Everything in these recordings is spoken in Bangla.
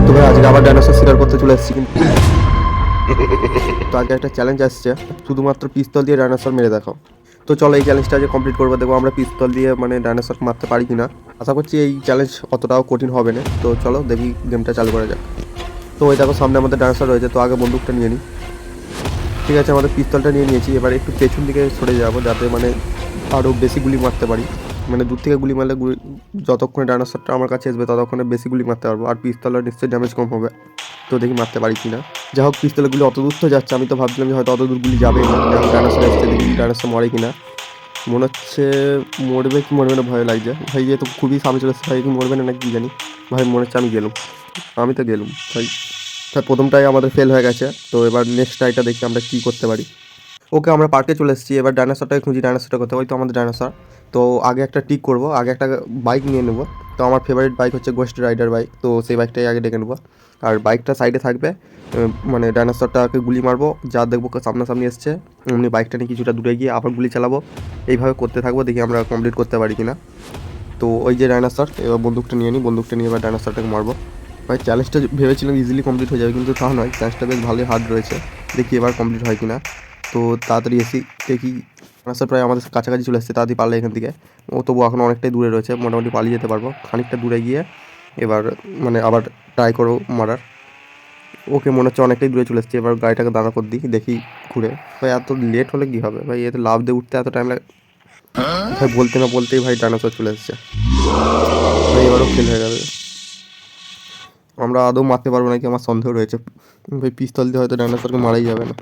তো ভাই আজকে আবার ডাইনোসর শিকার করতে চলে এসেছি, কিন্তু তো আজকে একটা চ্যালেঞ্জ আসছে, শুধুমাত্র পিস্তল দিয়ে ডাইনোসর মেরে দেখাও। তো চলো এই চ্যালেঞ্জটা আজকে কমপ্লিট করবো, দেখবো আমরা পিস্তল দিয়ে মানে ডাইনোসর মারতে পারি কিনা। আশা করছি এই চ্যালেঞ্জ অতটাও কঠিন হবে না। তো চলো দেখি গেমটা চালু করা যাক। তো ওই দেখো সামনে আমাদের ডাইনোসর রয়েছে, তো আগে বন্দুকটা নিয়ে নিই। ঠিক আছে, আমাদের পিস্তলটা নিয়ে নিয়েছি। এবার একটু পেছন দিকে সরে যাবো, যাতে মানে আরও বেশি গুলি মারতে পারি। মানে দূর থেকে গুলি মারলে যতক্ষণে ডাইনোসরটা আমার কাছে আসবে ততক্ষণে বেশি গুলি মারতে পারবো, আর পিস্তলের নিশ্চয়ই ড্যামেজ কম হবে। তো দেখি মারতে পারি কিনা। যাই হোক, পিস্তলের গুলি অত দূর তো যাচ্ছে, আমি তো ভাবছিলাম যে হয়তো অত দূর গুলি যাবে না। ডাইনোসর এসছে, দেখি ডাইনোসর মরে কিনা। মনে হচ্ছে মরবে কি মরবে না ভয় লাগছে ভাই, যে তো খুবই সামনে চলে এসছে ভাই, কি মরবে না নাকি কি জানি। ভাই মনে হচ্ছে আমি গেলুম, আমি তো গেলুম ভাই। তাই প্রথমটাই আমাদের ফেল হয়ে গেছে। তো এবার নেক্সট ট্রাইটা দেখি আমরা কী করতে পারি। ওকে, আমরা পার্কে চলে এসেছি। এবার ডাইনোসরটাকে খুঁজি, ডাইনোসরটা করতে হয় তো আমাদের ডাইনোসর। তো আগে একটা টিক করব, আগে একটা বাইক নিয়ে নেবো। তো আমার ফেভারিট বাইক হচ্ছে গোস্ট রাইডার বাইক, তো সেই বাইকটাই আগে ডেকে নেবো। আর বাইকটা সাইডে থাকবে, মানে ডাইনোসরটাকে গুলি মারবো, যা দেখবো সামনাসামনি এসছে এমনি বাইকটা নিয়ে কিছুটা দূরে গিয়ে আবার গুলি চালাবো। এইভাবে করতে থাকবো, দেখি আমরা কমপ্লিট করতে পারি কিনা। তো ওই যে ডাইনোসর, এবার বন্দুকটা নিয়ে নিই, বন্দুকটা নিয়ে এবার ডাইনোসরটাকে মারবো। ভাই চ্যালেঞ্জটা ভেবেছিলাম ইজিলি কমপ্লিট হয়ে যাবে, কিন্তু তা নয়, চ্যালেঞ্জটা বেশ ভালোই হার্ড রয়েছে। দেখি এবার কমপ্লিট হয় কিনা। তো তাড়াতাড়ি এসি দেখি। ডাইনোসর প্রায় আমাদের কাছাকাছি চলে এসেছে, তাড়াতাড়ি পারলে এখান থেকে। ও তবু এখন অনেকটাই দূরে রয়েছে, মোটামুটি পালিয়ে যেতে পারবো। খানিকটা দূরে গিয়ে এবার মানে আবার ট্রাই করো মারার। ওকে, মনে হচ্ছে অনেকটাই দূরে চলে এসেছে। এবার গাড়িটাকে দাঁড়া করে দিই, দেখি ঘুরে। ভাই এত লেট হলে কী হবে ভাই, এতে লাভ দিয়ে উঠতে এত টাইম লাগে ভাই। বলতে না বলতেই ভাই ডাইনোসর চলে এসেছে ভাই, এবারও ফেল হয়ে যাবে। আমরা আদৌ মারতে পারবো নাকি আমার সন্দেহ রয়েছে ভাই, পিস্তল দিয়ে হয়তো ডাইনোসরকে মারাই যাবে না।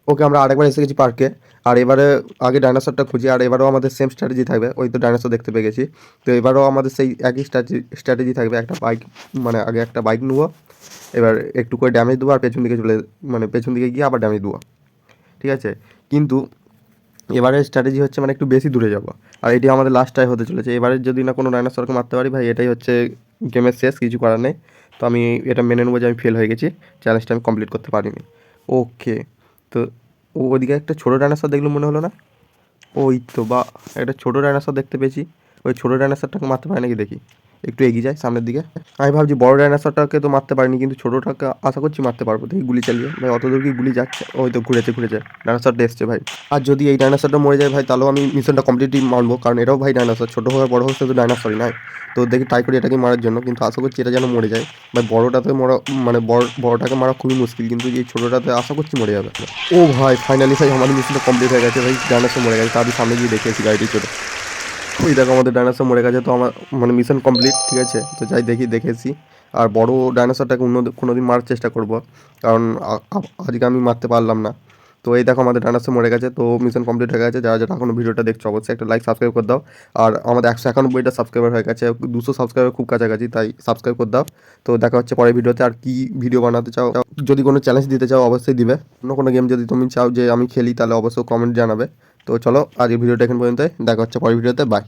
ওকে, আমরা আরেকবার এসে গেছি পার্কে। আর এবারে আগে ডাইনোসরটা খুঁজি, আর এবারও আমাদের সেম স্ট্র্যাটেজি থাকবে। ওই তো ডাইনোসর দেখতে পেয়ে গেছি, তো এবারও আমাদের সেই একই স্ট্র্যাটেজি থাকবে। একটা বাইক, মানে আগে একটা বাইক নেবো, এবার একটু করে ড্যামেজ দেবো, আর পেছন দিকে মানে পেছন দিকে গিয়ে আবার ড্যামেজ দেবো। ঠিক আছে, কিন্তু এবারের স্ট্র্যাটেজি হচ্ছে মানে একটু বেশি দূরে যাবো। আর এটি আমাদের লাস্ট ট্রাই হতে চলেছে। এবারে যদি না কোনো ডাইনোসরকে মারতে পারি ভাই, এটাই হচ্ছে গেমের শেষ, কিছু করার নেই। তো আমি এটা মেনে নেবো যে আমি ফেল হয়ে গেছি, চ্যালেঞ্জটা আমি কমপ্লিট করতে পারিনি। ওকে, তো ওদিকে একটা ছোটো ডাইনোসর দেখলো মনে হলো না? ওই তো, বা একটা ছোটো ডাইনোসর দেখতে পেয়েছি। ওই ছোটো ডাইনোসরটাকে মারতে পারে নাকি দেখি, একটু এগিয়ে যায় সামনের দিকে। আমি ভাবছি বড় ডাইনোসরটাকে তো মারতে পারিনি, কিন্তু ছোটোটাকে আশা করছি মারতে পারবো। দেখি গুলি চালিয়ে ভাই, অত দূর কি গুলি যাচ্ছে? ওই তো ঘুরেছে ডাইনোসরটা এসছে ভাই। আর যদি এই ডাইনোসরটা মরে যায় ভাই, তাহলেও আমি মিশনটা কমপ্লিটলি মানবো, কারণ এটাও ভাই ডাইনোসর, ছোটো হোক আর বড় হোক, সে তো ডাইনোসরই নয়। তো দেখি ট্রাই করি এটাকে মারার জন্য, কিন্তু আশা করছি এটা যেন মরে যায় ভাই। বড়োটাতে মরা মানে বড়োটাকে মারা খুবই মুশকিল, কিন্তু এই ছোটোটাতে আশা করছি মরে যাবে। ও ভাই ফাইনালি ভাই আমার মিশনটা কমপ্লিট হয়ে গেছে ভাই, ডাইনোসর মরে গেছে। তারই সামনে গিয়ে দেখেছি গাড়িটি চলে, ওই দেখো আমাদের ডাইনোসর মরে গেছে। তো আমার মানে মিশন কমপ্লিট, ঠিক আছে। তো যাই দেখি, দেখেছি। আর বড় ডাইনোসরটাকে অন্য কোনো দিন মারার চেষ্টা করব, কারণ আজকে আমি মারতে পারলাম না। তো এই দেখো আমাদের ডাইনোসর মরে গেছে, তো মিশন কমপ্লিট হয়ে গেছে। যারা যারা এখনো ভিডিওটা দেখছো অবশ্যই একটা লাইক সাবস্ক্রাইব করে দাও। আর আমাদের 191টা সাবস্ক্রাইবার হয়ে গেছে, 200 সাবস্ক্রাইবার খুব কাছাকাছি, তাই সাবস্ক্রাইব করে দাও। তো দেখা হচ্ছে পরের ভিডিওতে। আর কি ভিডিও বানাতে চাও, যদি কোনো চ্যালেঞ্জ দিতে চাও অবশ্যই দিবে। অন্য কোনো গেম যদি তুমি চাও যে আমি খেলি, তাহলে অবশ্যই কমেন্ট জানাবে। তো চলো আজকের ভিডিওটা এখান পর্যন্ত, দেখা হচ্ছে পরের ভিডিওতে, বাই।